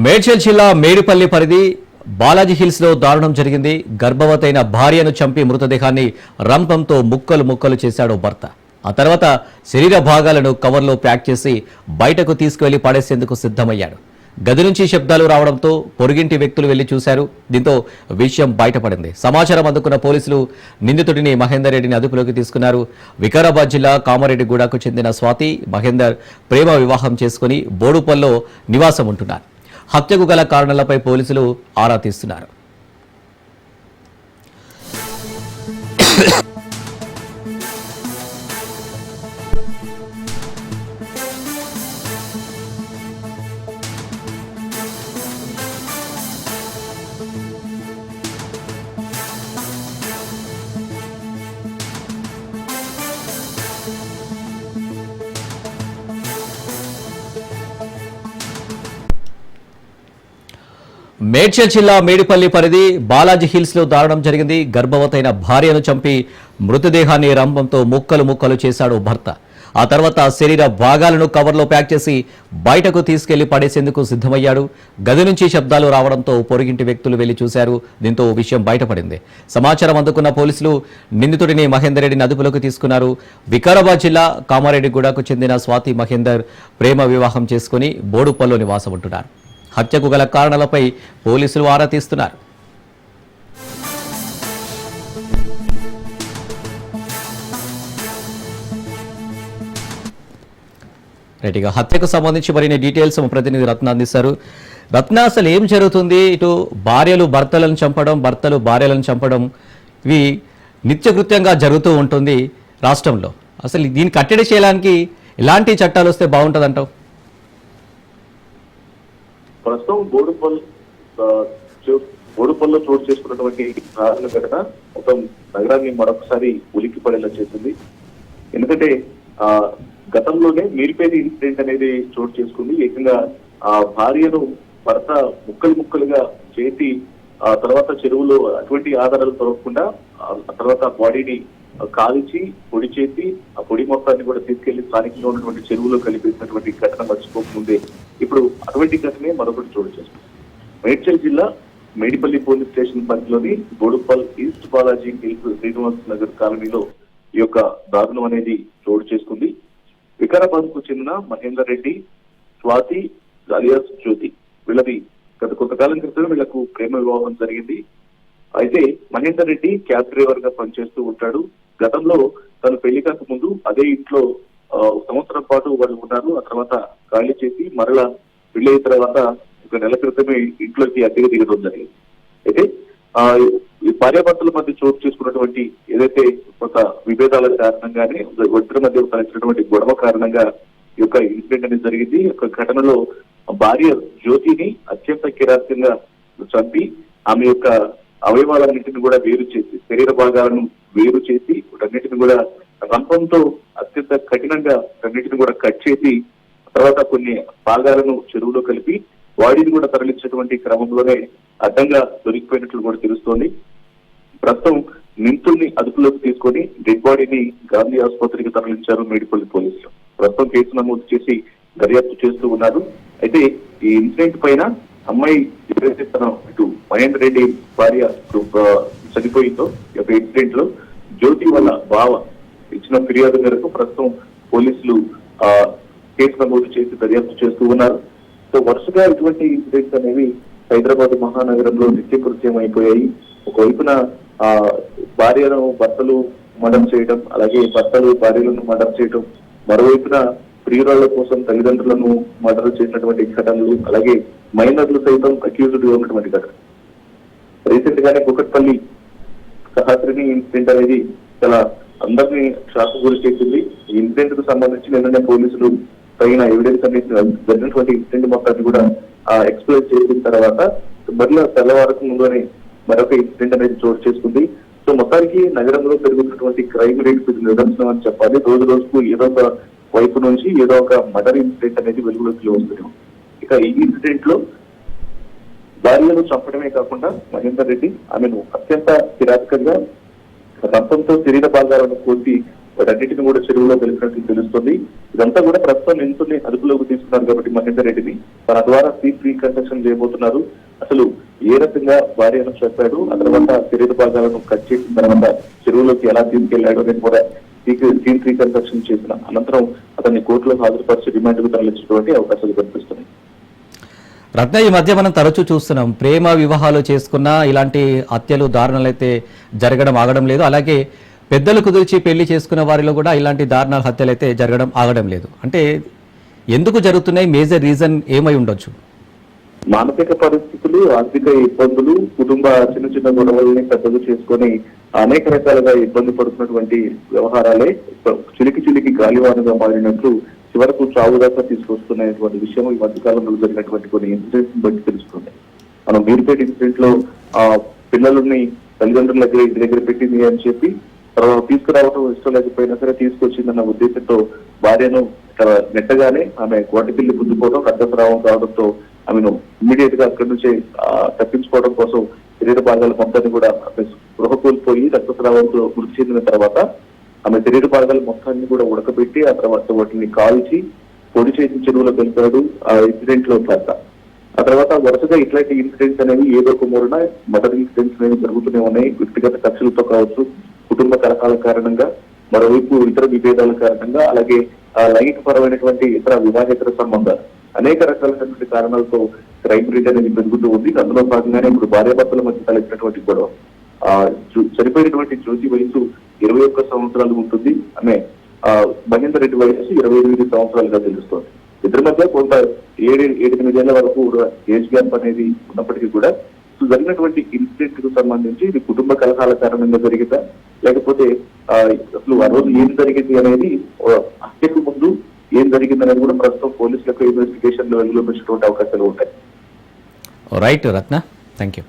మేడ్చల్ జిల్లా మేడిపల్లి పరిధి బాలాజీ హిల్స్ లో దారుణం జరిగింది. గర్భవతైన భార్యను చంపి మృతదేహాన్ని రంపంతో ముక్కలు ముక్కలు చేశాడు భర్త. ఆ తర్వాత శరీర భాగాలను కవర్లో ప్యాక్ చేసి బయటకు తీసుకువెళ్లి పడేసేందుకు సిద్ధమయ్యాడు. గది నుంచి శబ్దాలు రావడంతో పొరుగింటి వ్యక్తులు వెళ్లి చూశారు. దీంతో విషయం బయటపడింది. సమాచారం అందుకున్న పోలీసులు నిందితుడిని మహేందర్ రెడ్డిని అదుపులోకి తీసుకున్నారు. వికారాబాద్ జిల్లా కామారెడ్డిగూడకు చెందిన స్వాతి మహేందర్ ప్రేమ వివాహం చేసుకుని బోడుపల్లో నివాసం ఉంటున్నారు. హత్యకు గల కారణాలపై పోలీసులు ఆరా తీస్తున్నారు. మేడ్చల్ జిల్లా మేడిపల్లి పరిధి బాలాజీ హిల్స్ లో దారుణం జరిగింది. గర్భవతైన భార్యను చంపి మృతదేహాన్ని రంపంతో ముక్కలు ముక్కలు చేశాడు భర్త. ఆ తర్వాత శరీర భాగాలను కవర్లో ప్యాక్ చేసి బయటకు తీసుకెళ్లి పడేసేందుకు సిద్ధమయ్యాడు. గది నుంచి శబ్దాలు రావడంతో పొరుగింటి వ్యక్తులు వెళ్లి చూశారు. దీంతో విషయం బయటపడింది. సమాచారం అందుకున్న పోలీసులు నిందితుడిని మహేందర్ రెడ్డిని అదుపులోకి తీసుకున్నారు. వికారాబాద్ జిల్లా కామారెడ్డిగూడకు చెందిన స్వాతి మహేందర్ ప్రేమ వివాహం చేసుకుని బోడుపల్లో నివాసం ఉంటున్నారు. హత్యకు గల కారణాలపై పోలీసులు ఆరా తీస్తున్నారు. రైట్గా హత్యకు సంబంధించి మరిన్ని డీటెయిల్స్ మా ప్రతినిధి రత్న అందిస్తారు. రత్న, అసలు ఏం జరుగుతుంది? ఇటు భార్యలు భర్తలను చంపడం, భర్తలు భార్యలను చంపడం ఇవి నిత్యకృత్యంగా జరుగుతూ ఉంటుంది రాష్ట్రంలో. అసలు దీన్ని కట్టడి చేయడానికి ఎలాంటి చట్టాలు వస్తే బాగుంటుందంటావు? ప్రస్తుతం బోడుపల్లో చోటు చేసుకున్నటువంటి దారుణ ఘటన మొత్తం నగరాన్ని మరొకసారి ఉలిక్కి పడేలా చేసింది. ఎందుకంటే గతంలోనే మీరిపేది ఇన్సిడెంట్ అనేది చోటు చేసుకుంది. ఏకంగా ఆ భార్యను భర్త ముక్కలు ముక్కలుగా చేసి ఆ తర్వాత చెరువులో అటువంటి ఆధారాలు దొరకకుండా ఆ తర్వాత బాడీని కాల్చి పొడి చేసి ఆ పొడి మొత్తాన్ని కూడా తీసుకెళ్లి స్థానికంగా ఉన్నటువంటి చెరువులో కలిపేసినటువంటి ఘటన మర్చిపోకముందే ఇప్పుడు అటువంటి ఘటనే మరొకటి చోటు చేసుకుంది. మేడ్చల్ జిల్లా మేడిపల్లి పోలీస్ స్టేషన్ పరిధిలోని బోడుపల్ ఈస్ట్ బాలాజీ హిల్స్ శ్రీనివాస్ నగర్ కాలనీలో ఈ యొక్క దారుణం అనేది చోటు చేసుకుంది. వికారాబాద్ కు చెందిన మహేందర్ రెడ్డి, స్వాతి అలియాస్ జ్యోతి వీళ్ళది గత కొంతకాలం క్రితం వీళ్లకు ప్రేమ వివాహం జరిగింది. అయితే మహేందర్ రెడ్డి క్యాబ్ డ్రైవర్ గా పనిచేస్తూ ఉంటాడు. గతంలో తను పెళ్లి కాక ముందు అదే ఇంట్లో సంవత్సరం పాటు వాళ్ళు ఉన్నారు. ఆ తర్వాత ఖాళీ చేసి మరలా పెళ్లి తర్వాత ఒక నెల క్రితమే ఇంట్లోకి అద్దెకు దిగడం జరిగింది. అయితే ఈ భార్యాభర్తల మధ్య చోటు చేసుకున్నటువంటి ఏదైతే ఒక విభేదాల కారణంగానే ఇద్దరి మధ్య కలిసినటువంటి గొడవ కారణంగా ఈ యొక్క ఇన్సిడెంట్ అనేది జరిగింది. ఈ యొక్క ఘటనలో భార్య జ్యోతిని అత్యంత కిరాతకంగా చంపి ఆమె యొక్క అవయవాలన్నింటిని కూడా వేరు చేసి శరీర భాగాలను వేరు చేసి వాటన్నిటిని కూడా రంపంతో అత్యంత కఠినంగా అన్నిటిని కూడా కట్ చేసి తర్వాత కొన్ని భాగాలను చెరువులో కలిపి బాడీని కూడా తరలించేటువంటి క్రమంలోనే అడ్డంగా దొరికిపోయినట్లు కూడా తెలుస్తోంది. ప్రస్తుతం నిందితుడిని అదుపులోకి తీసుకొని డెడ్ బాడీని గాంధీ ఆసుపత్రికి తరలించారు మేడిపల్లి పోలీసులు. ప్రస్తుతం కేసు నమోదు చేసి దర్యాప్తు చేస్తూ ఉన్నారు. అయితే ఈ ఇన్సిడెంట్ పైన అమ్మాయి ఎవరైతే తన ఇటు మహేందర్ రెడ్డి భార్య చనిపోయిందో ఈ యొక్క ఇన్సిడెంట్ లో జ్యోతి వాళ్ళ బావ ఇచ్చిన ఫిర్యాదు మేరకు ప్రస్తుతం పోలీసులు కేసు నమోదు చేసి దర్యాప్తు చేస్తూ ఉన్నారు. సో వరుసగా ఇటువంటి ఇన్సిడెంట్స్ అనేవి హైదరాబాద్ మహానగరంలో నిత్యకృత్యం అయిపోయాయి. ఒకవైపున భార్యను భర్తలు మర్డర్ చేయడం, అలాగే భర్తలు భార్యలను మర్డర్ చేయడం, మరోవైపున ప్రియురాళ్ల కోసం తల్లిదండ్రులను మర్డర్ చేసినటువంటి ఘటనలు, అలాగే మైనర్లు సైతం అక్యూజ్డ్ గా ఉన్నటువంటి ఘటన. రీసెంట్ గానే కుకట్పల్లి సహస్రిని ఇన్సిడెంట్ అనేది చాలా అందరినీ షాక్ గురి చేసింది. ఈ ఇన్సిడెంట్ కు సంబంధించి నిన్ననే పోలీసులు తగిన ఎవిడెన్స్ అనేది జరిగినటువంటి ఇన్సిడెంట్ మొత్తాన్ని కూడా ఎక్స్ప్లెయిన్ చేసిన తర్వాత మరలా తెల్లవారకు ముందునే మరొక ఇన్సిడెంట్ అనేది చోటు చేసుకుంది. సో మొత్తానికి నగరంలో పెరుగుతున్నటువంటి క్రైమ్ రేట్ నిదర్శనం అని చెప్పాలి. రోజు రోజుకు ఏదో ఒక వైపు నుంచి ఏదో ఒక మర్డర్ ఇన్సిడెంట్ అనేది వెలుగులోకి వస్తున్నాం. ఇక ఈ ఇన్సిడెంట్ లో భార్యను చంపడమే కాకుండా మహేందర్ రెడ్డి ఆమెను అత్యంత కిరాతకంగా రంపంతో శరీర భాగాలను కోసి వాటన్నిటిని కూడా చెరువులో కలిపినట్టు తెలుస్తుంది. ఇదంతా కూడా ప్రస్తుతం నిందితుల్ని అదుపులోకి తీసుకున్నారు కాబట్టి మహేందర్ రెడ్డిని తన ద్వారా సీట్ రీకన్స్ట్రక్షన్ చేయబోతున్నారు. అసలు ఏ రకంగా భార్యను చెప్పాడు, ఆ తర్వాత శరీర భాగాలను కట్ చేసిన తర్వాత చెరువులోకి ఎలా తీసుకెళ్లాడు అనేది కూడా సీన్ రీకన్స్ట్రక్షన్ చేసిన అనంతరం అతన్ని కోర్టులో హాజరుపరిచి రిమాండ్కు తరలించినటువంటి అవకాశాలు కనిపిస్తున్నాయి. రత్న, ఈ మధ్య మనం తరచూ చూస్తున్నాం, ప్రేమ వివాహాలు చేసుకున్నా ఇలాంటి హత్యలు దారుణాలు అయితే జరగడం ఆగడం లేదు. అలాగే పెద్దలు కుదిర్చి పెళ్లి చేసుకున్న వారిలో కూడా ఇలాంటి దారుణాల హత్యలు అయితే జరగడం ఆగడం లేదు. అంటే ఎందుకు జరుగుతున్నాయి? మేజర్ రీజన్ ఏమై ఉండొచ్చు? మానసిక పరిస్థితులు, ఆర్థిక ఇబ్బందులు, కుటుంబ చిన్న చిన్న గొడవల్ని పెద్దలు చేసుకొని అనేక రకాలుగా ఇబ్బంది పడుతున్నటువంటి వ్యవహారాలే చిలికి చిలికి గాలివానగా మారినట్లు చివరకు చావు దాకా తీసుకొస్తున్నటువంటి విషయం ఈ మధ్యకాలంలో జరిగినటువంటి కొన్ని ఇన్సిడెంట్స్ బట్టి తెలుస్తుంది. మనం మీర్పేట ఇన్సిడెంట్ లో పిల్లలని తల్లిదండ్రుల దగ్గర ఇంటి దగ్గర పెట్టింది అని చెప్పి తర్వాత తీసుకురావడం ఇష్టం లేకపోయినా సరే తీసుకొచ్చిందన్న ఉద్దేశంతో భార్యను నెట్టగానే ఆమె గోటపిల్లి గుద్దుకోవడం, రక్తస్రావం కావడంతో ఆమెను ఇమ్మీడియట్ గా అక్కడి నుంచి తప్పించుకోవడం కోసం శరీర భాగాల మొత్తాన్ని కూడా స్పృహ కోల్పోయి రక్తస్రావంతో మృతి చెందిన తర్వాత ఆమె శరీర భాగాల మొత్తాన్ని కూడా ఉడకబెట్టి ఆ తర్వాత వాటిని కాల్చి పొడి చేసి చెరువులో కలిపాడు ఆ ఇన్సిడెంట్ లో భర్త. ఆ తర్వాత వరుసగా ఇట్లాంటి ఇన్సిడెంట్స్ అనేవి ఏదో ఒక మూలన మర్డర్ ఇన్సిడెంట్స్ అనేవి జరుగుతూనే ఉన్నాయి. వ్యక్తిగత కక్షలతో కావచ్చు, కుటుంబ కలహాల కారణంగా, మరోవైపు ఇతర విభేదాల కారణంగా, అలాగే లైంగిక పరమైనటువంటి ఇతర వివాహేతర సంబంధాలు, అనేక రకాలైనటువంటి కారణాలతో క్రైమ్ రేట్ అనేది పెరుగుతూ ఉంది. అందులో భాగంగానే ఇప్పుడు భార్యాభర్తల మధ్య తలెత్తినటువంటి గొడవ. చనిపోయినటువంటి జ్యోతి వయసు 21 సంవత్సరాలు ఉంటుంది. ఆమె మహేందర్ రెడ్డి వయసు 28 సంవత్సరాలుగా తెలుస్తోంది. ఇద్దరి మధ్య కొంత 7-8 ఏళ్ల వరకు ఏజ్ గ్యాప్ అనేది ఉన్నప్పటికీ కూడా జరిగినటువంటి ఇన్సిడెంట్ కు సంబంధించి ఇది కుటుంబ కలహాల కారణంగా జరిగిందా, లేకపోతే అసలు ఆ రోజు ఏం జరిగింది అనేది, హత్యకు ముందు ఏం జరిగింది అనేది కూడా ప్రస్తుతం పోలీసులకు ఇన్వెస్టిగేషన్ లో వెలుగులోకి అవకాశాలు ఉంటాయి. Right Ratna, thank you.